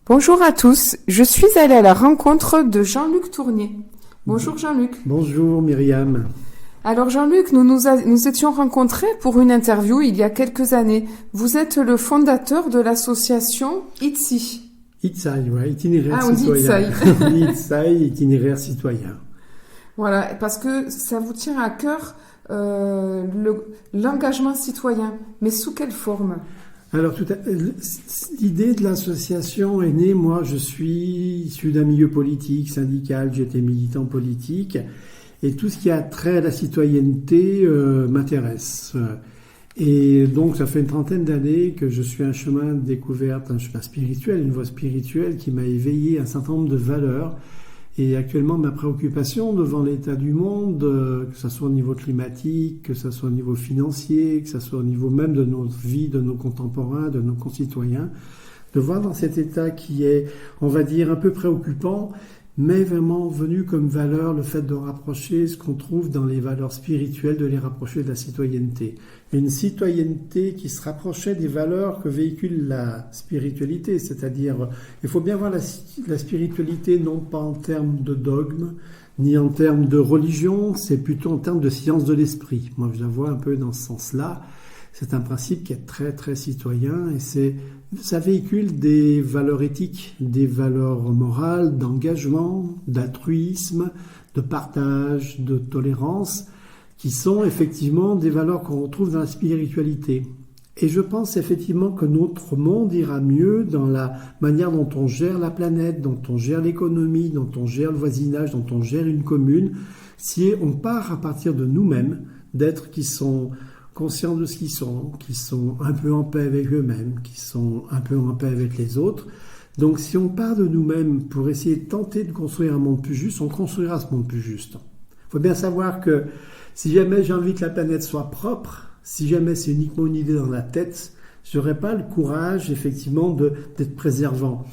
Bonjour à tous, je suis allée à la rencontre de Jean-Luc Tournier. Bonjour Jean-Luc. Bonjour Myriam. Alors Jean-Luc, nous étions rencontrés pour une interview il y a quelques années. Vous êtes le fondateur de l'association ITSI. ITSAI, ouais, itinéraire citoyen. ITSAI, itinéraire citoyen. Voilà, parce que ça vous tient à cœur l'engagement citoyen, mais sous quelle forme ? Alors, l'idée de l'association est née, moi je suis issu d'un milieu politique, syndical, j'étais militant politique, et tout ce qui a trait à la citoyenneté m'intéresse. Et donc ça fait une trentaine d'années que je suis un chemin de découverte, un chemin spirituel, une voie spirituelle qui m'a éveillé un certain nombre de valeurs. Et actuellement, ma préoccupation devant l'état du monde, que ce soit au niveau climatique, que ce soit au niveau financier, que ce soit au niveau même de notre vie, de nos contemporains, de nos concitoyens, de voir dans cet état qui est, on va dire, un peu préoccupant, mais vraiment venu comme valeur le fait de rapprocher ce qu'on trouve dans les valeurs spirituelles, de les rapprocher de la citoyenneté. Une citoyenneté qui se rapprochait des valeurs que véhicule la spiritualité, c'est-à-dire, il faut bien voir la spiritualité non pas en termes de dogme, ni en termes de religion, c'est plutôt en termes de science de l'esprit. Moi, je la vois un peu dans ce sens-là. C'est un principe qui est très, très citoyen et ça véhicule des valeurs éthiques, des valeurs morales, d'engagement, d'altruisme, de partage, de tolérance, qui sont effectivement des valeurs qu'on retrouve dans la spiritualité. Et je pense effectivement que notre monde ira mieux dans la manière dont on gère la planète, dont on gère l'économie, dont on gère le voisinage, dont on gère une commune, si on part à partir de nous-mêmes, d'êtres qui sont conscients de ce qu'ils sont, qui sont un peu en paix avec eux-mêmes, qui sont un peu en paix avec les autres. Donc si on part de nous-mêmes pour essayer de tenter de construire un monde plus juste, on construira ce monde plus juste. Il faut bien savoir que si jamais j'ai envie que la planète soit propre, si jamais c'est uniquement une idée dans la tête, je n'aurai pas le courage effectivement d'être préservant.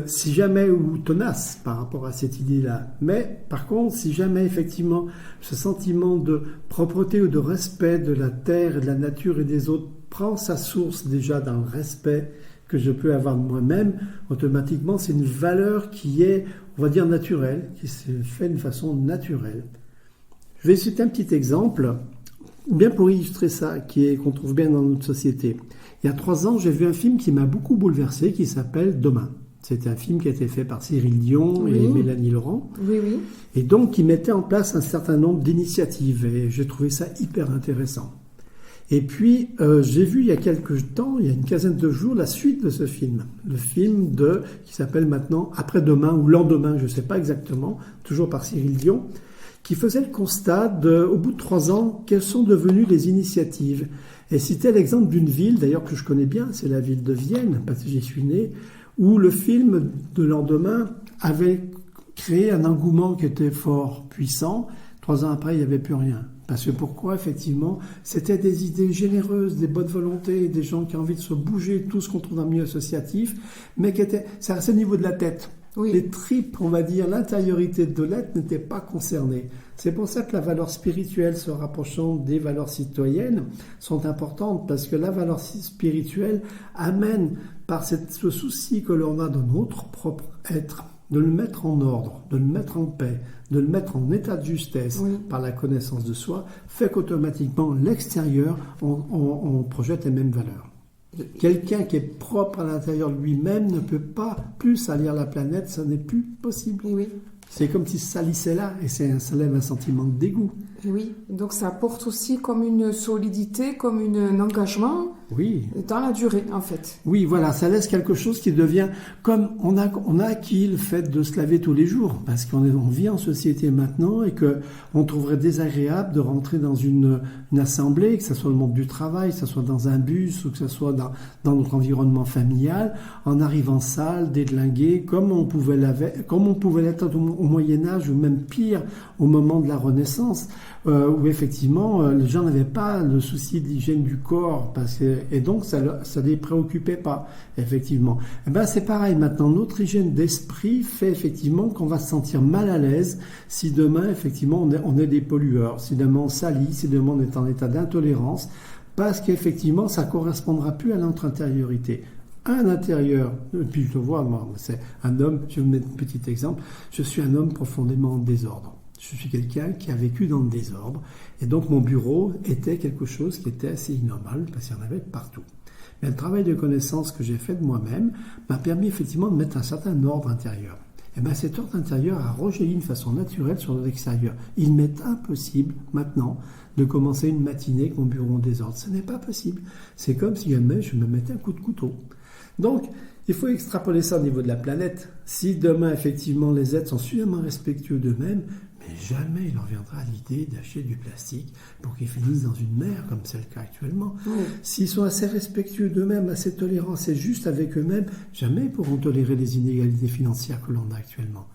Si jamais, ou tenace par rapport à cette idée-là. Mais par contre, si jamais effectivement ce sentiment de propreté ou de respect de la terre et de la nature et des autres prend sa source déjà dans le respect que je peux avoir de moi-même, automatiquement c'est une valeur qui est, on va dire, naturelle, qui se fait d'une façon naturelle. Je vais citer un petit exemple, bien pour illustrer ça, qu'on trouve bien dans notre société. Il y a 3 ans, j'ai vu un film qui m'a beaucoup bouleversé, qui s'appelle Demain. C'était un film qui a été fait par Cyril Dion et Mélanie Laurent. Oui, oui. Et donc, qui mettait en place un certain nombre d'initiatives. Et j'ai trouvé ça hyper intéressant. Et puis, j'ai vu il y a quelques temps, il y a une quinzaine de jours, la suite de ce film. Le film qui s'appelle maintenant Après-demain ou Lendemain, je ne sais pas exactement, toujours par Cyril Dion, qui faisait le constat au bout de 3 ans, quelles sont devenues les initiatives. Et citait l'exemple d'une ville, d'ailleurs que je connais bien, c'est la ville de Vienne, parce que j'y suis né, où le film de Lendemain avait créé un engouement qui était fort puissant. 3 ans après, il n'y avait plus rien. Parce que pourquoi, effectivement, c'était des idées généreuses, des bonnes volontés, des gens qui ont envie de se bouger, tout ce qu'on trouve dans le milieu associatif, mais ça restait au niveau de la tête. Oui. Les tripes, on va dire, l'intériorité de l'être n'était pas concernée. C'est pour ça que la valeur spirituelle se rapprochant des valeurs citoyennes sont importantes, parce que la valeur spirituelle amène, par ce souci que l'on a de notre propre être, de le mettre en ordre, de le mettre en paix, de le mettre en état de justesse par la connaissance de soi, fait qu'automatiquement, l'extérieur, on projette les mêmes valeurs. Quelqu'un qui est propre à l'intérieur de lui-même ne peut pas plus salir la planète, ça n'est plus possible. Oui. C'est comme si ça salissait là, et ça lève un sentiment de dégoût. Oui, donc ça apporte aussi comme une solidité, comme un engagement dans la durée, en fait. Oui, voilà, ça laisse quelque chose qui devient comme on a acquis le fait de se laver tous les jours, parce qu'on vit en société maintenant et que on trouverait désagréable de rentrer dans une assemblée, que ce soit le monde du travail, que ce soit dans un bus ou que ce soit dans notre environnement familial, en arrivant sale, déglingué, comme on pouvait l'être au Moyen-Âge ou même pire au moment de la Renaissance. Où effectivement les gens n'avaient pas le souci de l'hygiène du corps et donc ça les préoccupait pas effectivement. Et ben c'est pareil maintenant, notre hygiène d'esprit fait effectivement qu'on va se sentir mal à l'aise si demain effectivement on est des pollueurs, si demain on salit, si demain on est en état d'intolérance, parce qu'effectivement ça correspondra plus à notre intériorité. à l'intérieur, puis je le vois, moi, c'est un homme, je vais vous mettre un petit exemple, je suis un homme profondément en désordre. Je suis quelqu'un qui a vécu dans le désordre, et donc mon bureau était quelque chose qui était assez innormal, parce qu'il y en avait partout. Mais le travail de connaissance que j'ai fait de moi-même m'a permis effectivement de mettre un certain ordre intérieur. Et bien cet ordre intérieur a rejailli d'une façon naturelle sur l'extérieur. Il m'est impossible maintenant de commencer une matinée avec mon bureau en désordre. Ce n'est pas possible. C'est comme si jamais je me mettais un coup de couteau. Donc, il faut extrapoler ça au niveau de la planète. Si demain, effectivement, les êtres sont suffisamment respectueux d'eux-mêmes, mais jamais il leur viendra l'idée d'acheter du plastique pour qu'ils finissent dans une mer, comme c'est le cas actuellement. Oui. S'ils sont assez respectueux d'eux-mêmes, assez tolérants, assez justes avec eux-mêmes, jamais ils pourront tolérer les inégalités financières que l'on a actuellement.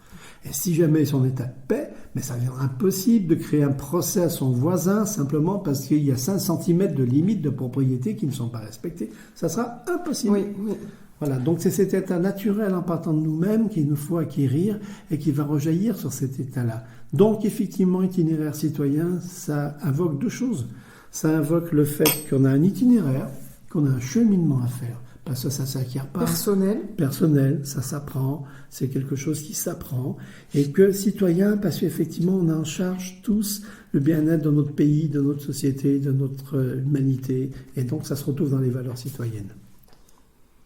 Et si jamais ils sont en état de paix, mais ça deviendra impossible de créer un procès à son voisin simplement parce qu'il y a 5 cm de limite de propriété qui ne sont pas respectés. Ça sera impossible. Oui, oui. Voilà, donc c'est cet état naturel en partant de nous-mêmes qu'il nous faut acquérir et qui va rejaillir sur cet état-là. Donc effectivement, itinéraire citoyen, ça invoque 2 choses. Ça invoque le fait qu'on a un itinéraire, qu'on a un cheminement à faire, parce que ça ne s'acquiert pas. Personnel, ça s'apprend, c'est quelque chose qui s'apprend. Et que citoyen, parce qu'effectivement, on a en charge tous le bien-être de notre pays, de notre société, de notre humanité. Et donc ça se retrouve dans les valeurs citoyennes.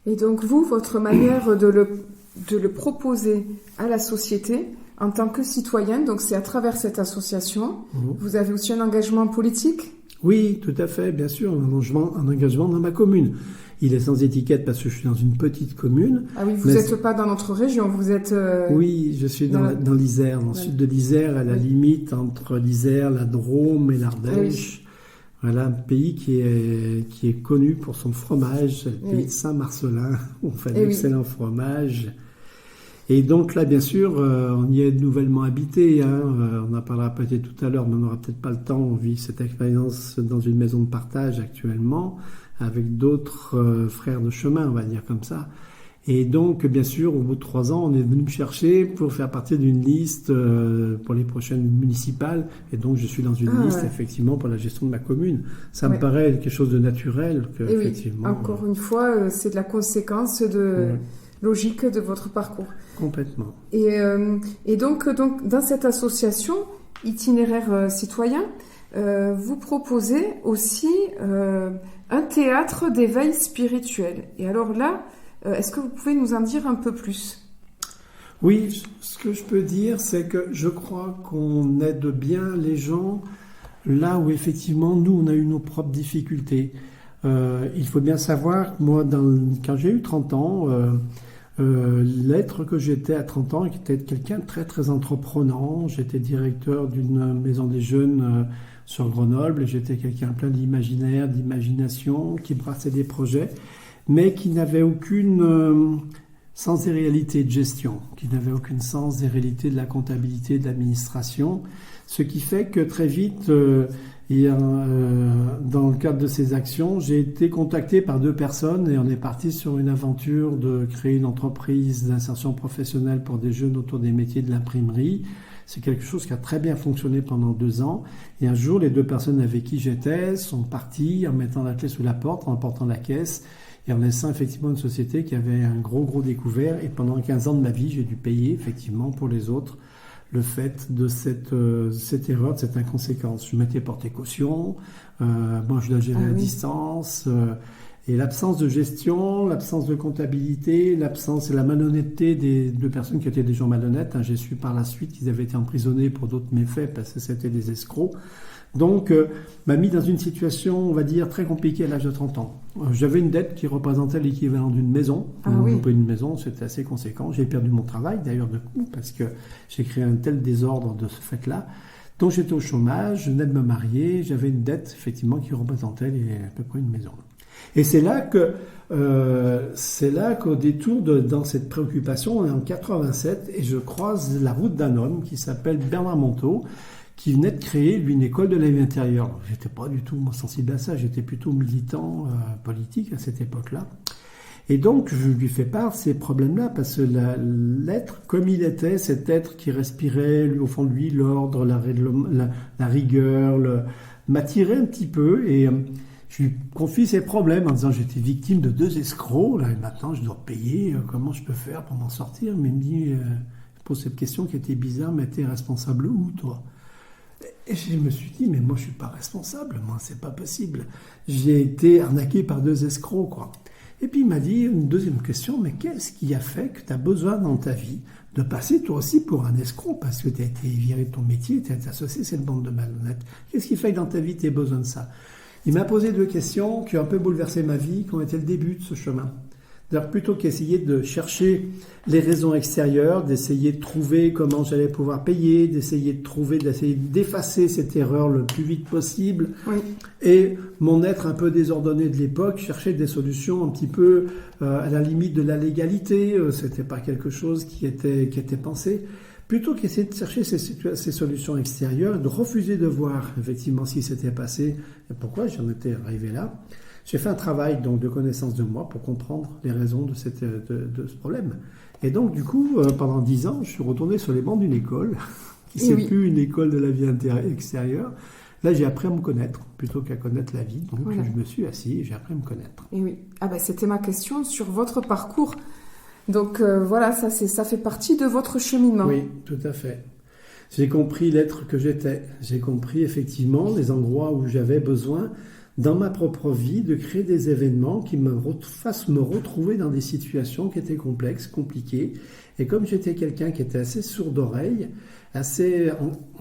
Et donc vous, votre manière de le proposer à la société en tant que citoyen, donc c'est à travers cette association. Vous avez aussi un engagement politique ? Oui, tout à fait, bien sûr, un engagement dans ma commune. Il est sans étiquette parce que je suis dans une petite commune. Ah oui, vous n'êtes pas dans notre région, vous êtes... Oui, je suis dans l'Isère, dans le sud de l'Isère, à la limite entre l'Isère, la Drôme et l'Ardèche. Oui. Voilà, un pays qui est connu pour son fromage, c'est le pays de Saint-Marcelin, où on fait d'excellents fromages. Et donc là, bien sûr, on y est nouvellement habité. On en parlera peut-être tout à l'heure, mais on n'aura peut-être pas le temps. On vit cette expérience dans une maison de partage actuellement, avec d'autres frères de chemin, on va dire comme ça. Et donc, bien sûr, au bout de 3 ans, on est venu me chercher pour faire partie d'une liste pour les prochaines municipales. Et donc, je suis dans une liste, effectivement, pour la gestion de ma commune. Ça me paraît quelque chose de naturel. Que, effectivement, encore une fois, c'est de la conséquence logique de votre parcours. Complètement. Et donc, dans cette association Itinéraire Citoyen, vous proposez aussi un théâtre d'éveil spirituel. Et alors là, est-ce que vous pouvez nous en dire un peu plus ? Oui, ce que je peux dire, c'est que je crois qu'on aide bien les gens là où effectivement, nous, on a eu nos propres difficultés. Il faut bien savoir, moi, quand j'ai eu 30 ans, l'être que j'étais à 30 ans était quelqu'un de très, très entreprenant. J'étais directeur d'une maison des jeunes sur Grenoble. J'étais quelqu'un plein d'imaginaire, d'imagination, qui brassait des projets, mais qui n'avait aucune sens des réalités de gestion, qui n'avait aucune sens des réalités de la comptabilité, de l'administration, ce qui fait que très vite, dans le cadre de ces actions, j'ai été contacté par 2 personnes et on est parti sur une aventure de créer une entreprise d'insertion professionnelle pour des jeunes autour des métiers de l'imprimerie. C'est quelque chose qui a très bien fonctionné pendant 2 ans. Et un jour, les 2 personnes avec qui j'étais sont parties en mettant la clé sous la porte, en emportant la caisse et en laissant effectivement une société qui avait un gros découvert. Et pendant 15 ans de ma vie, j'ai dû payer effectivement pour les autres le fait de cette erreur, de cette inconséquence. Je m'étais porté caution, moi je dois gérer à distance, et l'absence de gestion, l'absence de comptabilité, l'absence et la malhonnêteté des 2 personnes qui étaient des gens malhonnêtes. J'ai su par la suite qu'ils avaient été emprisonnés pour d'autres méfaits parce que c'était des escrocs. Donc, m'a mis dans une situation, on va dire, très compliquée à l'âge de 30 ans. J'avais une dette qui représentait l'équivalent d'une maison. Une maison, c'était assez conséquent. J'ai perdu mon travail, d'ailleurs, de coup, parce que j'ai créé un tel désordre de ce fait-là. Donc, j'étais au chômage, je venais de me marier, j'avais une dette, effectivement, qui représentait à peu près une maison. Et c'est là qu'au détour dans cette préoccupation, on est en 87, et je croise la route d'un homme qui s'appelle Bernard Monteau, qui venait de créer, lui, une école de la vie intérieure. Donc, j'étais pas du tout sensible à ça, j'étais plutôt militant politique à cette époque-là. Et donc, je lui fais part de ces problèmes-là, parce que l'être, comme il était, cet être qui respirait, au fond de lui, l'ordre, la rigueur, m'attirait un petit peu, et Je lui confie ses problèmes en disant j'étais victime de 2 escrocs, là, et maintenant je dois payer, comment je peux faire pour m'en sortir? Mais il me dit, je pose cette question qui était bizarre, mais t'es responsable où, toi? Et je me suis dit, mais moi je suis pas responsable, moi c'est pas possible. J'ai été arnaqué par 2 escrocs, quoi. Et puis il m'a dit une deuxième question, mais qu'est-ce qui a fait que tu as besoin dans ta vie de passer toi aussi pour un escroc parce que tu as été viré de ton métier, tu as été associé à cette bande de malhonnêtes. Qu'est-ce qui fait que dans ta vie tu as besoin de ça? Il m'a posé 2 questions qui ont un peu bouleversé ma vie, qui ont été le début de ce chemin. C'est-à-dire plutôt qu'essayer de chercher les raisons extérieures, d'essayer de trouver comment j'allais pouvoir payer, d'essayer d'effacer cette erreur le plus vite possible. Oui. Et mon être un peu désordonné de l'époque cherchait des solutions un petit peu à la limite de la légalité. C'était pas quelque chose qui était pensé. Plutôt qu'essayer de chercher ces solutions extérieures, de refuser de voir effectivement ce qui s'était passé et pourquoi j'en étais arrivé là. J'ai fait un travail donc de connaissance de moi pour comprendre les raisons de ce problème. Et donc du coup, pendant 10 ans, je suis retourné sur les bancs d'une école, qui n'est plus une école de la vie extérieure. Là, j'ai appris à me connaître, plutôt qu'à connaître la vie. Donc voilà. Je me suis assis et j'ai appris à me connaître. Et oui, c'était ma question sur votre parcours. Donc voilà, ça fait partie de votre cheminement. Oui, tout à fait. J'ai compris l'être que j'étais. J'ai compris effectivement les endroits où j'avais besoin dans ma propre vie, de créer des événements qui me fassent me retrouver dans des situations qui étaient complexes, compliquées. Et comme j'étais quelqu'un qui était assez sourd d'oreille, assez,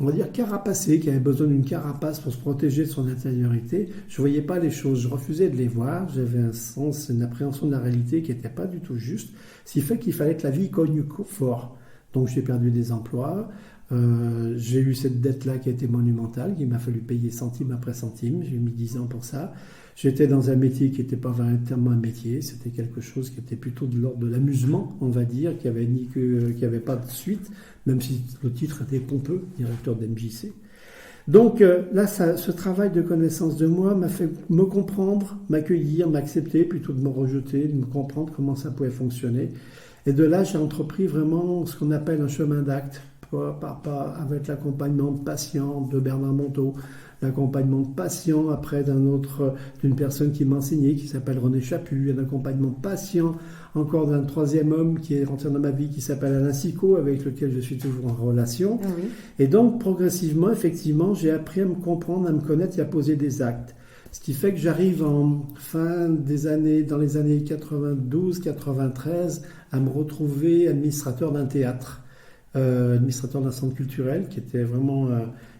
on va dire, carapacé, qui avait besoin d'une carapace pour se protéger de son intériorité, je voyais pas les choses, je refusais de les voir, j'avais un sens, une appréhension de la réalité qui n'était pas du tout juste, ce qui fait qu'il fallait que la vie cogne fort. Donc j'ai perdu des emplois, j'ai eu cette dette-là qui a été monumentale, qu'il m'a fallu payer centime après centime, j'ai mis 10 ans pour ça. J'étais dans un métier qui n'était pas véritablement un métier, c'était quelque chose qui était plutôt de l'ordre de l'amusement, on va dire, qui avait pas de suite, même si le titre était pompeux, directeur d'MJC. Donc là, ce travail de connaissance de moi m'a fait me comprendre, m'accueillir, m'accepter, plutôt de me rejeter, de me comprendre comment ça pouvait fonctionner. Et de là, j'ai entrepris vraiment ce qu'on appelle un chemin d'acte, avec l'accompagnement de patients de Bernard Monteau, l'accompagnement de patients après d'une personne qui m'a enseigné, qui s'appelle René Chaput, un accompagnement de patients encore d'un 3e homme qui est rentré dans ma vie, qui s'appelle Alain Sicot, avec lequel je suis toujours en relation. Ah oui. Et donc, progressivement, effectivement, j'ai appris à me comprendre, à me connaître et à poser des actes. Ce qui fait que j'arrive dans les années 92-93, à me retrouver administrateur d'un théâtre. Administrateur d'un centre culturel qui était vraiment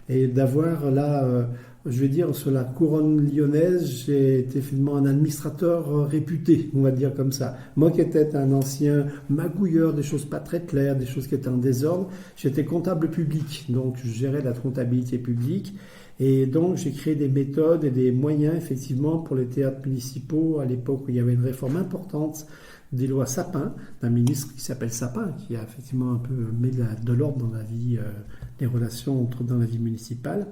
et d'avoir là je vais dire sur la couronne lyonnaise, j'ai été finalement un administrateur réputé, on va dire comme ça. Moi qui étais un ancien magouilleur, des choses pas très claires, des choses qui étaient en désordre, j'étais comptable public, donc je gérais la comptabilité publique. Et donc, j'ai créé des méthodes et des moyens, effectivement, pour les théâtres municipaux, à l'époque où il y avait une réforme importante des lois Sapin, d'un ministre qui s'appelle Sapin, qui a effectivement un peu mis de l'ordre dans la vie, les relations dans la vie municipale.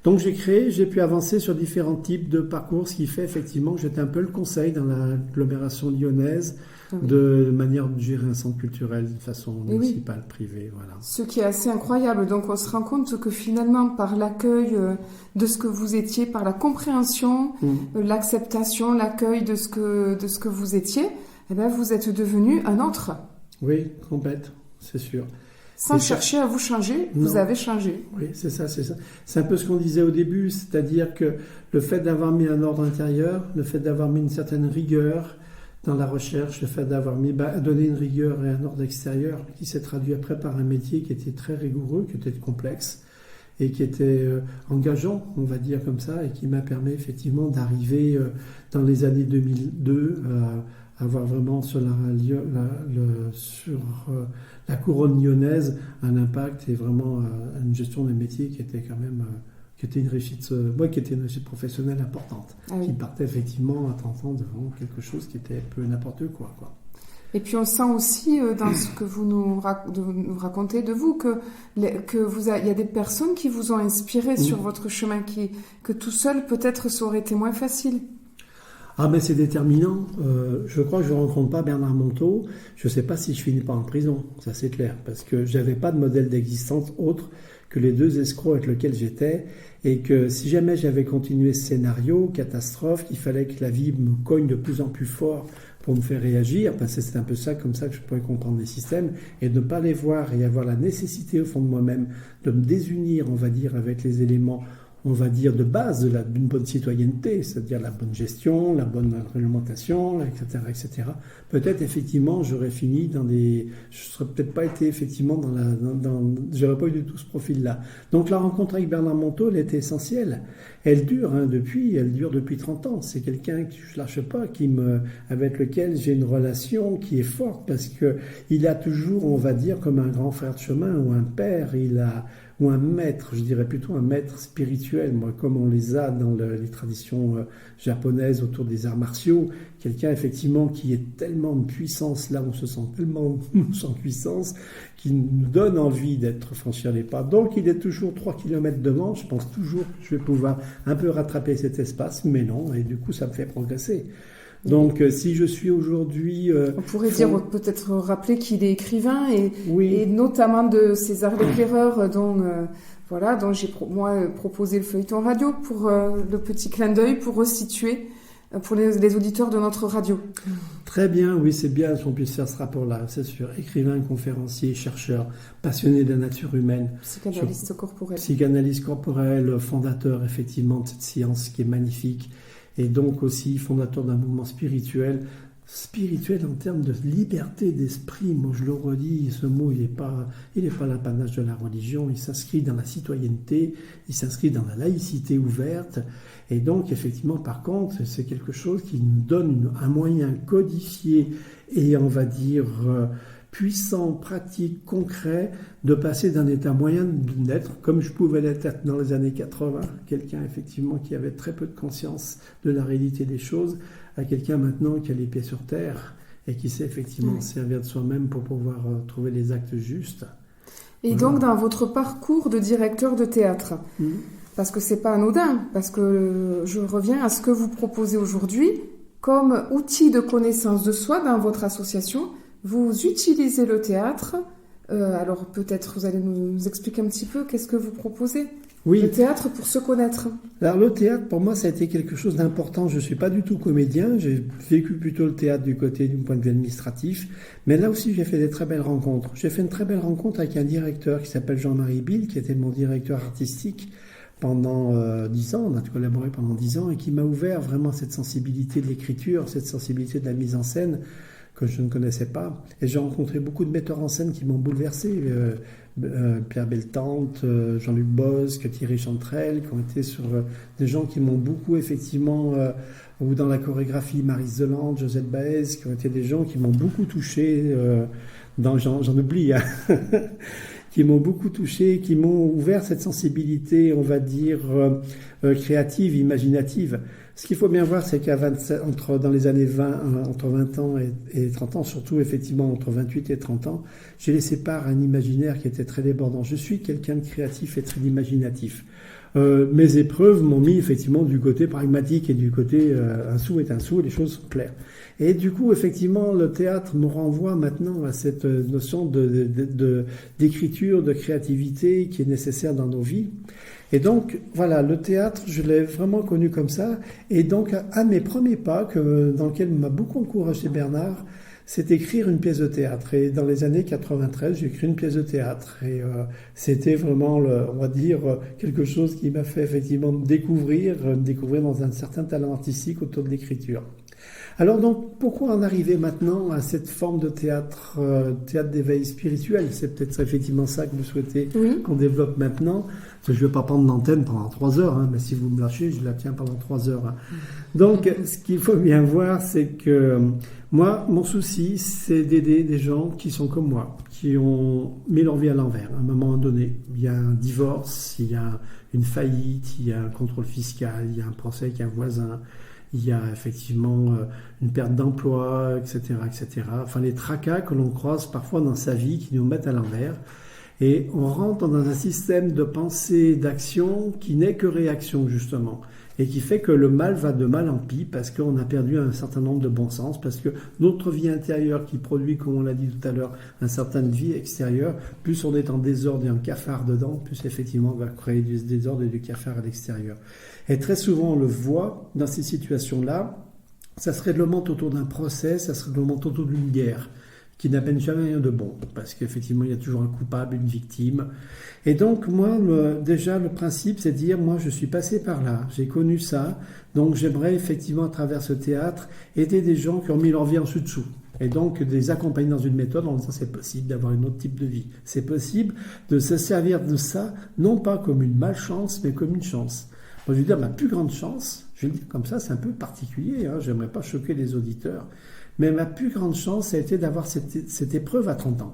Donc, j'ai pu avancer sur différents types de parcours, ce qui fait effectivement que j'étais un peu le conseil dans l'agglomération lyonnaise, de manière de gérer un centre culturel de façon municipale, privée, voilà. Ce qui est assez incroyable. Donc, on se rend compte que finalement, par l'accueil de ce que vous étiez, par la compréhension, l'acceptation, l'accueil de ce que vous étiez, eh bien, vous êtes devenu un autre. Oui, complète, c'est sûr. Sans chercher à vous changer, vous avez changé. Oui, c'est ça. C'est un peu ce qu'on disait au début, c'est-à-dire que le fait d'avoir mis un ordre intérieur, le fait d'avoir mis une certaine rigueur dans la recherche, le fait d'avoir donné une rigueur et un ordre extérieur qui s'est traduit après par un métier qui était très rigoureux, qui était complexe et qui était engageant, on va dire comme ça, et qui m'a permis effectivement d'arriver dans les années 2002 à avoir vraiment sur la couronne lyonnaise un impact et vraiment une gestion des métiers qui était quand même qui était une réussite professionnelle importante, qui partait effectivement à 30 ans devant quelque chose qui était un peu n'importe quoi. Et puis on sent aussi dans ce que vous nous racontez de vous il y a des personnes qui vous ont inspiré sur votre chemin, que tout seul peut-être ça aurait été moins facile. Ah, mais c'est déterminant. Je crois que je ne rencontre pas Bernard Monteau. Je ne sais pas si je finis pas en prison, ça c'est clair, parce que je n'avais pas de modèle d'existence autre que les 2 escrocs avec lesquels j'étais, et que si jamais j'avais continué ce scénario, catastrophe, qu'il fallait que la vie me cogne de plus en plus fort pour me faire réagir, parce que c'est un peu ça, comme ça que je pourrais comprendre les systèmes, et de ne pas les voir et avoir la nécessité au fond de moi-même de me désunir, on va dire, avec les éléments, on va dire, de base d'une bonne citoyenneté, c'est-à-dire la bonne gestion, la bonne réglementation, etc., etc. Peut-être, effectivement, j'aurais fini je serais peut-être pas été, effectivement, j'aurais pas eu du tout ce profil-là. Donc, la rencontre avec Bernard Monteau, elle était essentielle. Elle dure, elle dure depuis 30 ans. C'est quelqu'un que je lâche pas, avec lequel j'ai une relation qui est forte, parce que il a toujours, on va dire, comme un grand frère de chemin ou un père, ou un maître, je dirais plutôt un maître spirituel, moi, comme on les a dans les traditions japonaises autour des arts martiaux, quelqu'un effectivement qui est tellement de puissance, là on se sent tellement sans puissance, qui nous donne envie d'être franchir les pas. Donc il est toujours 3 km devant, je pense toujours que je vais pouvoir un peu rattraper cet espace, mais non, et du coup ça me fait progresser. Donc, si je suis aujourd'hui... on pourrait peut-être rappeler qu'il est écrivain et notamment de César Leclereur, dont j'ai proposé le feuilleton radio pour le petit clin d'œil pour resituer pour les auditeurs de notre radio. Très bien, oui, c'est bien qu'on puisse faire ce rapport-là, c'est sûr. Écrivain, conférencier, chercheur, passionné de la nature humaine. Psychanalyste corporel. Psychanalyste corporel, fondateur effectivement de cette science qui est magnifique. Et donc aussi fondateur d'un mouvement spirituel en termes de liberté d'esprit. Moi, je le redis, ce mot, il n'est pas l'apanage de la religion, il s'inscrit dans la citoyenneté, il s'inscrit dans la laïcité ouverte. Et donc, effectivement, par contre, c'est quelque chose qui nous donne un moyen codifié et, on va dire, puissant, pratique, concret, de passer d'un état moyen d'être, comme je pouvais l'être dans les années 80, quelqu'un effectivement qui avait très peu de conscience de la réalité des choses, à quelqu'un maintenant qui a les pieds sur terre et qui sait effectivement servir de soi-même pour pouvoir trouver les actes justes. Et donc dans votre parcours de directeur de théâtre, parce que c'est pas anodin, parce que je reviens à ce que vous proposez aujourd'hui comme outil de connaissance de soi dans votre association. Vous utilisez le théâtre, alors peut-être vous allez nous expliquer un petit peu qu'est-ce que vous proposez. Oui. Le théâtre pour se connaître. Alors le théâtre, pour moi, ça a été quelque chose d'important. Je ne suis pas du tout comédien, j'ai vécu plutôt le théâtre du point de vue administratif, mais là aussi j'ai fait des très belles rencontres. J'ai fait une très belle rencontre avec un directeur qui s'appelle Jean-Marie Bill, qui était mon directeur artistique pendant 10 ans, on a collaboré pendant 10 ans, et qui m'a ouvert vraiment cette sensibilité de l'écriture, cette sensibilité de la mise en scène, que je ne connaissais pas. Et j'ai rencontré beaucoup de metteurs en scène qui m'ont bouleversé. Pierre Beltante, Jean-Luc Bosque, Thierry Chantrel, qui ont été sur des gens qui m'ont beaucoup, effectivement, ou dans la chorégraphie, Maryse Zeland, Josette Baez, qui ont été des gens qui m'ont beaucoup touché, j'en oublie, hein, qui m'ont beaucoup touché, qui m'ont ouvert cette sensibilité, on va dire, créative, imaginative. Ce qu'il faut bien voir, c'est dans les années 20, entre 20 ans et 30 ans, surtout effectivement entre 28 et 30 ans, j'ai laissé part à un imaginaire qui était très débordant. Je suis quelqu'un de créatif et très imaginatif. Mes épreuves m'ont mis effectivement du côté pragmatique et du côté un sou est un sou, les choses sont claires. Et du coup, effectivement, le théâtre me renvoie maintenant à cette notion d'écriture, de créativité qui est nécessaire dans nos vies. Et donc, voilà, le théâtre, je l'ai vraiment connu comme ça. Et donc, un de mes premiers pas, dans lequel m'a beaucoup encouragé Bernard, c'est écrire une pièce de théâtre. Et dans les années 93, j'ai écrit une pièce de théâtre. Et c'était vraiment, on va dire, quelque chose qui m'a fait effectivement me découvrir dans un certain talent artistique autour de l'écriture. Alors donc, pourquoi en arriver maintenant à cette forme de théâtre d'éveil spirituel? C'est peut-être effectivement ça que vous souhaitez qu'on développe maintenant. Parce que je ne vais pas prendre l'antenne pendant 3 heures, hein, mais si vous me lâchez, je la tiens pendant 3 heures. Hein. Donc, ce qu'il faut bien voir, c'est que moi, mon souci, c'est d'aider des gens qui sont comme moi, qui ont mis leur vie à l'envers. À un moment donné, il y a un divorce, il y a une faillite, il y a un contrôle fiscal, il y a un procès avec un voisin, il y a effectivement une perte d'emploi, etc., etc. Enfin, les tracas que l'on croise parfois dans sa vie qui nous mettent à l'envers. Et on rentre dans un système de pensée, d'action qui n'est que réaction, justement. et qui fait que le mal va de mal en pis parce qu'on a perdu un certain nombre de bon sens, parce que notre vie intérieure qui produit, comme on l'a dit tout à l'heure, une certaine vie extérieure, plus on est en désordre et en cafard dedans, plus effectivement on va créer du désordre et du cafard à l'extérieur. Et très souvent on le voit dans ces situations-là, ça se réglemente autour d'un procès, ça se réglemente autour d'une guerre qui n'amène jamais rien de bon, parce qu'effectivement il y a toujours un coupable, une victime. Et donc moi, déjà le principe c'est de dire, moi je suis passé par là, j'ai connu ça, donc j'aimerais effectivement à travers ce théâtre aider des gens qui ont mis leur vie en dessous. Et donc de les accompagner dans une méthode en disant c'est possible d'avoir un autre type de vie. C'est possible de se servir de ça, non pas comme une malchance, mais comme une chance. Moi je veux dire, ma plus grande chance, je le dis comme ça, c'est un peu particulier, j'aimerais pas choquer les auditeurs, mais ma plus grande chance, ça a été d'avoir cette épreuve à 30 ans,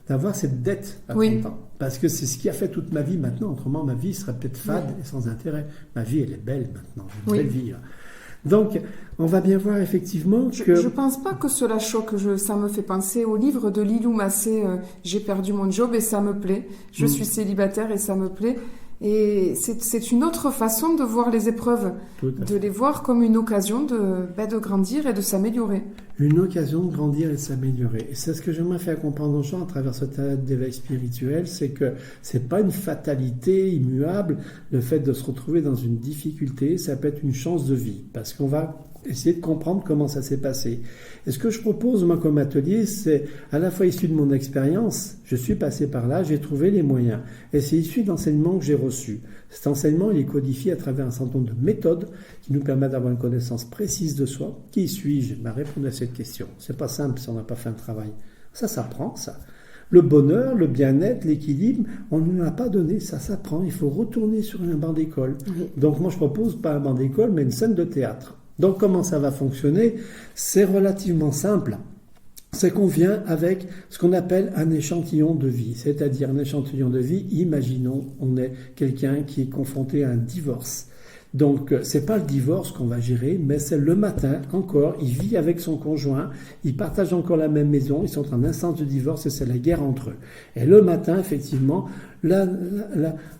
d'avoir cette dette à 30 ans. Parce que c'est ce qui a fait toute ma vie maintenant. Autrement, ma vie serait peut-être fade et sans intérêt. Ma vie, elle est belle maintenant. J'ai une belle vie. Là. Donc, on va bien voir effectivement que... Je pense pas que cela choque. Ça me fait penser au livre de Lilou Massé, J'ai perdu mon job et ça me plaît. Je suis célibataire et ça me plaît. Et c'est une autre façon de voir les épreuves, de les voir comme une occasion de grandir et de s'améliorer. Une occasion de grandir et de s'améliorer. Et c'est ce que j'aimerais faire comprendre aux gens à travers ce théâtre d'éveil spirituel, c'est que c'est pas une fatalité immuable, le fait de se retrouver dans une difficulté, ça peut être une chance de vie, parce qu'on va essayer de comprendre comment ça s'est passé. Et ce que je propose, moi, comme atelier, c'est à la fois issu de mon expérience, je suis passé par là, j'ai trouvé les moyens, et c'est issu d'enseignements que j'ai reçus. Cet enseignement, il est codifié à travers un certain nombre de méthodes qui nous permettent d'avoir une connaissance précise de soi. Qui suis-je ? Répondre à cette question. C'est pas simple si on n'a pas fait un travail. Ça s'apprend, ça. Le bonheur, le bien-être, l'équilibre, on ne nous l'a pas donné, ça s'apprend. Il faut retourner sur un banc d'école. Donc moi, je propose pas un banc d'école, mais une scène de théâtre. Donc comment ça va fonctionner ? C'est relativement simple. C'est qu'on vient avec ce qu'on appelle un échantillon de vie. C'est-à-dire un échantillon de vie, imaginons, on est quelqu'un qui est confronté à un divorce. Donc, c'est pas le divorce qu'on va gérer, mais c'est le matin, encore, il vit avec son conjoint, ils partagent encore la même maison, ils sont en instance de divorce et c'est la guerre entre eux. Et le matin, effectivement, la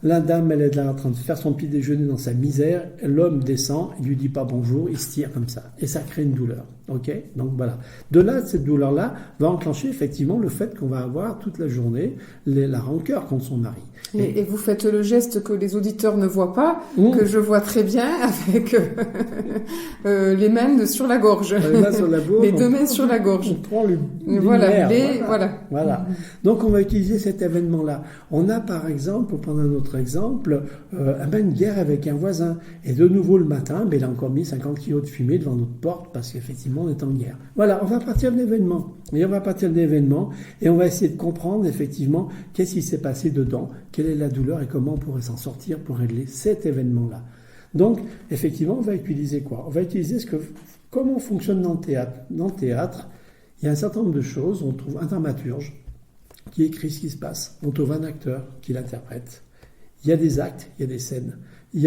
dame, elle est là en train de faire son petit déjeuner dans sa misère, l'homme descend, il lui dit pas bonjour, il se tire comme ça. Et ça crée une douleur. Ok ? Donc voilà. De là, cette douleur-là va enclencher effectivement le fait qu'on va avoir toute la journée la rancœur contre son mari. Et vous faites le geste que les auditeurs ne voient pas, que je vois très bien avec les mains sur la gorge. Les deux mains sur la gorge. On prend le voilà. Donc on va utiliser cet événement-là. On a par exemple, pour prendre un autre exemple, une guerre avec un voisin. Et de nouveau le matin, il a encore mis 50 kilos de fumée devant notre porte parce qu'effectivement on est en guerre. Voilà, on va partir de l'événement. Et on va essayer de comprendre effectivement qu'est-ce qui s'est passé dedans, quelle est la douleur et comment on pourrait s'en sortir pour régler cet événement-là. Donc, effectivement, on va utiliser quoi ? On va utiliser comment on fonctionne dans le théâtre. Dans le théâtre, il y a un certain nombre de choses. On trouve un dramaturge qui écrit ce qui se passe. On trouve un acteur qui l'interprète. Il y a des actes, il y a des scènes. Il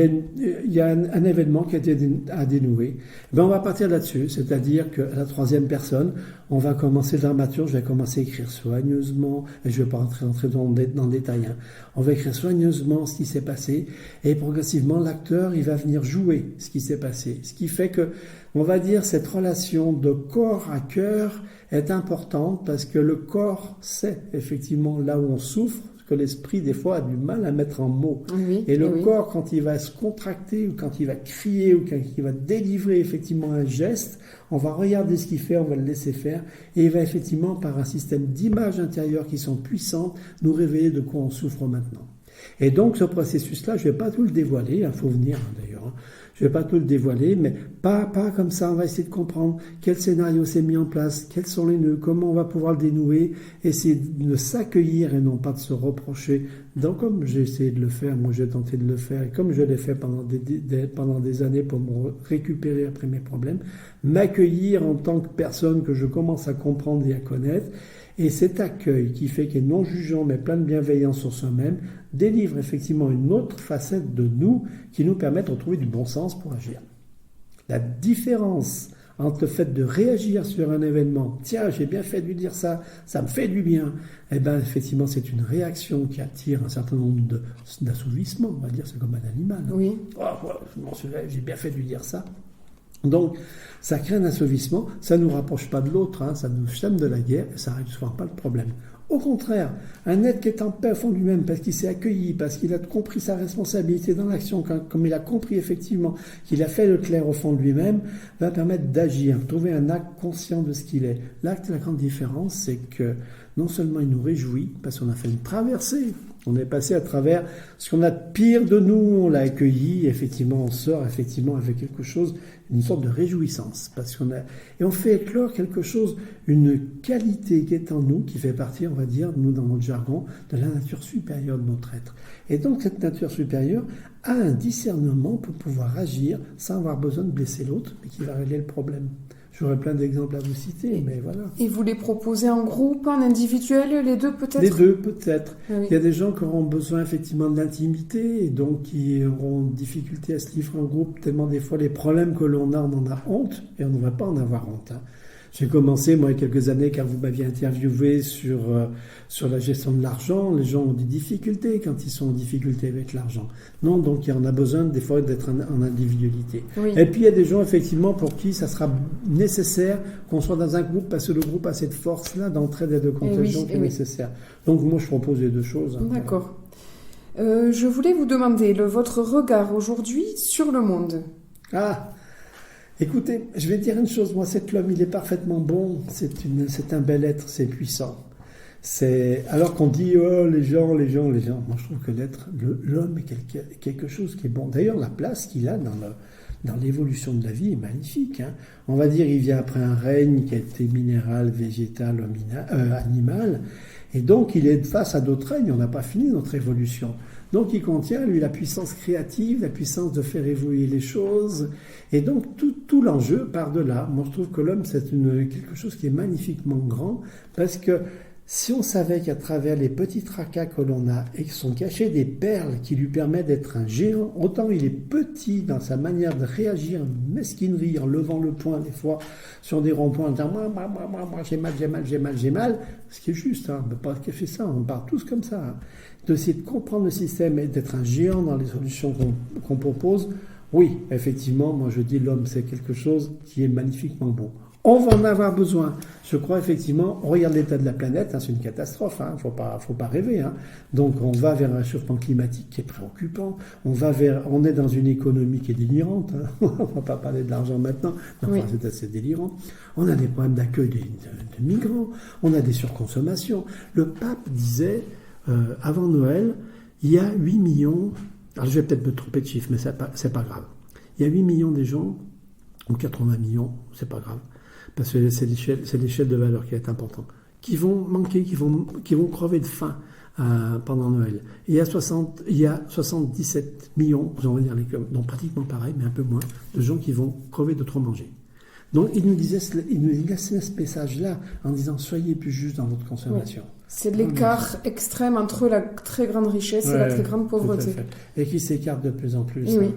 y a un événement qui a été à dénouer. On va partir là-dessus, c'est-à-dire qu'à la troisième personne, on va commencer le dramaturge, je vais commencer à écrire soigneusement, et je ne vais pas rentrer dans le détail. On va écrire soigneusement ce qui s'est passé, et progressivement, l'acteur, il va venir jouer ce qui s'est passé. Ce qui fait que, on va dire, cette relation de corps à cœur est importante, parce que le corps, c'est effectivement là où on souffre, que l'esprit, des fois, a du mal à mettre en mots. Et le corps, quand il va se contracter, ou quand il va crier, ou quand il va délivrer effectivement un geste, on va regarder ce qu'il fait, on va le laisser faire, et il va effectivement, par un système d'images intérieures qui sont puissantes, nous révéler de quoi on souffre maintenant. Et donc, ce processus-là, je ne vais pas tout le dévoiler, il faut venir d'ailleurs, je ne vais pas tout le dévoiler, mais pas comme ça, on va essayer de comprendre quel scénario s'est mis en place, quels sont les nœuds, comment on va pouvoir le dénouer, essayer de s'accueillir et non pas de se reprocher. Donc comme j'ai essayé de le faire, moi j'ai tenté de le faire, et comme je l'ai fait pendant des années pour me récupérer après mes problèmes, m'accueillir en tant que personne que je commence à comprendre et à connaître, et cet accueil qui fait qu'il est non jugeant mais plein de bienveillance sur soi-même, délivre effectivement une autre facette de nous qui nous permet de retrouver du bon sens pour agir. La différence entre le fait de réagir sur un événement, tiens, j'ai bien fait de lui dire ça, ça me fait du bien, eh bien, effectivement, c'est une réaction qui attire un certain nombre d'assouvissements, on va dire, c'est comme un animal. Hein. Oui. Oh, je m'en souviens, j'ai bien fait de lui dire ça. Donc, ça crée un assouvissement, ça ne nous rapproche pas de l'autre, hein, ça nous sème de la guerre, et ça ne règle souvent pas le problème. Au contraire, un être qui est en paix au fond de lui-même, parce qu'il s'est accueilli, parce qu'il a compris sa responsabilité dans l'action, comme il a compris effectivement qu'il a fait le clair au fond de lui-même, va permettre d'agir, trouver un acte conscient de ce qu'il est. L'acte, la grande différence, c'est que non seulement il nous réjouit, parce qu'on a fait une traversée, on est passé à travers ce qu'on a de pire de nous, on l'a accueilli, effectivement, on sort effectivement avec quelque chose, une sorte de réjouissance, et on fait éclore quelque chose, une qualité qui est en nous, qui fait partie, on va dire, nous dans notre jargon, de la nature supérieure de notre être. Et donc cette nature supérieure a un discernement pour pouvoir agir sans avoir besoin de blesser l'autre, mais qui va régler le problème. J'aurais plein d'exemples à vous citer, mais voilà. Et vous les proposez en groupe, en individuel, les deux peut-être ? Les deux peut-être. Oui. Il y a des gens qui auront besoin effectivement de l'intimité et donc qui auront difficulté à se livrer en groupe, tellement des fois les problèmes que l'on a, on en a honte et on ne va pas en avoir honte. Hein. J'ai commencé, moi, il y a quelques années, quand vous m'aviez interviewé sur la gestion de l'argent. Les gens ont des difficultés quand ils sont en difficulté avec l'argent. Non, donc il y en a besoin, des fois, d'être en individualité. Oui. Et puis, il y a des gens, effectivement, pour qui ça sera nécessaire qu'on soit dans un groupe, parce que le groupe a cette force-là d'entraide et de contagion qui est nécessaire. Donc, moi, je propose les deux choses. Hein. D'accord. Je voulais vous demander votre regard aujourd'hui sur le monde. Ah, écoutez, je vais dire une chose, moi, c'est que l'homme, il est parfaitement bon, c'est un bel être, c'est puissant. Alors qu'on dit, oh, les gens, moi je trouve que l'homme est quelque chose qui est bon. D'ailleurs, la place qu'il a dans l'évolution de la vie est magnifique. Hein. On va dire, il vient après un règne qui a été minéral, végétal, animal, et donc il est face à d'autres règnes, on n'a pas fini notre évolution. Donc il contient, lui, la puissance créative, la puissance de faire évoluer les choses. Et donc tout l'enjeu part de là. Moi, je trouve que l'homme, c'est quelque chose qui est magnifiquement grand, parce que si on savait qu'à travers les petits tracas que l'on a, et que sont cachées des perles qui lui permettent d'être un géant, autant il est petit dans sa manière de réagir, une mesquinerie, en levant le poing des fois sur des ronds-points, en disant moi, j'ai mal, ce qui est juste, hein, on ne peut pas cacher ça, on part tous comme ça. Hein. D'essayer de comprendre le système et d'être un géant dans les solutions qu'on propose, oui, effectivement, moi je dis l'homme c'est quelque chose qui est magnifiquement bon. On va en avoir besoin. Je crois effectivement, on regarde l'état de la planète, hein, c'est une catastrophe, hein, faut pas rêver. Hein. Donc on va vers un réchauffement climatique qui est préoccupant, on est dans une économie qui est délirante, hein. On va pas parler de l'argent maintenant, mais enfin, c'est assez délirant. On a des problèmes d'accueil de migrants, on a des surconsommations. Le pape disait, avant Noël, il y a 8 millions, alors je vais peut-être me tromper de chiffre, mais c'est pas grave. Il y a 8 millions des gens, ou 80 millions, c'est pas grave, parce que c'est l'échelle de valeur qui est importante, qui vont manquer, qui vont crever de faim pendant Noël. Et il y a 77 millions, on va dire, donc pratiquement pareil, mais un peu moins, de gens qui vont crever de trop manger. Donc il nous laissait ce message-là en disant soyez plus juste dans votre consommation. Oui. C'est l'écart extrême entre la très grande richesse et la très grande pauvreté. Et qui s'écarte de plus en plus. Oui.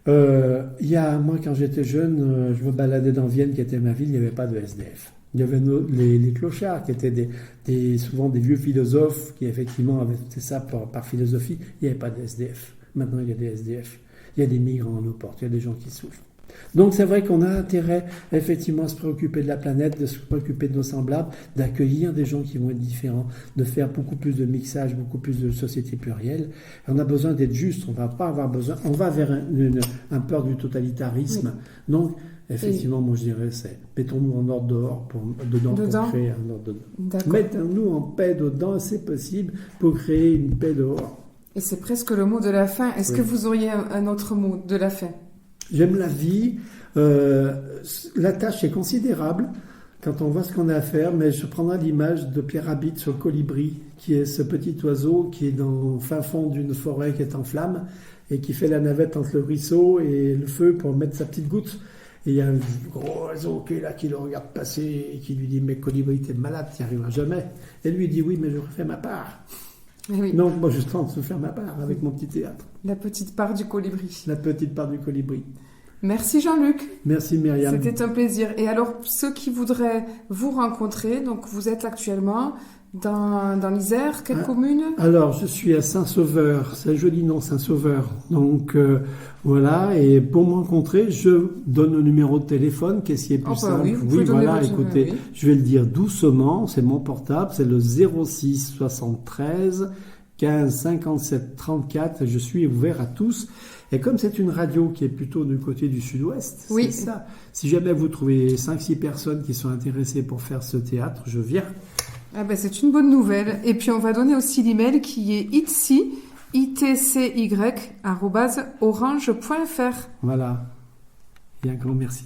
Moi, quand j'étais jeune, je me baladais dans Vienne, qui était ma ville, il n'y avait pas de SDF. Il y avait les clochards, qui étaient souvent des vieux philosophes, qui effectivement avaient fait ça par philosophie. Il n'y avait pas de SDF. Maintenant, il y a des SDF. Il y a des migrants à nos portes, il y a des gens qui souffrent. Donc c'est vrai qu'on a intérêt effectivement à se préoccuper de la planète, de se préoccuper de nos semblables, d'accueillir des gens qui vont être différents, de faire beaucoup plus de mixage, beaucoup plus de société plurielle. Et on a besoin d'être juste, on va pas avoir besoin, on va vers un peur du totalitarisme. Oui. Donc effectivement, moi je dirais mettons-nous en ordre dedans pour créer un ordre dedans. Mettons-nous en paix dedans, c'est possible, pour créer une paix dehors. Et c'est presque le mot de la fin. Est-ce que vous auriez un autre mot de la fin ? J'aime la vie, la tâche est considérable quand on voit ce qu'on a à faire, mais je prendrai l'image de Pierre Rabhi sur le colibri, qui est ce petit oiseau qui est dans le fin fond d'une forêt qui est en flammes et qui fait la navette entre le ruisseau et le feu pour mettre sa petite goutte. Et il y a un gros oiseau qui est là, qui le regarde passer et qui lui dit « Mais colibri, t'es malade, t'y arriveras jamais ». Et lui dit « Oui, mais j'aurais fait ma part ». Oui. Donc, moi, je tente de faire ma part avec mon petit théâtre. La petite part du colibri. La petite part du colibri. Merci Jean-Luc. Merci Myriam. C'était un plaisir. Et alors, ceux qui voudraient vous rencontrer, donc vous êtes actuellement dans l'Isère, quelle commune? Alors, je suis à Saint-Sauveur, c'est un joli nom, Saint-Sauveur. Donc, voilà, et pour me rencontrer, je donne le numéro de téléphone, qu'est-ce qui est plus simple? Oui, voilà, écoutez, je vais le dire doucement, c'est mon portable, c'est le 06 73 15 57 34, je suis ouvert à tous. Et comme c'est une radio qui est plutôt du côté du sud-ouest, c'est ça. Si jamais vous trouvez 5-6 personnes qui sont intéressées pour faire ce théâtre, je viens. Ah ben, c'est une bonne nouvelle. Et puis on va donner aussi l'email qui est itcy@orange.fr. Voilà. Et un grand merci.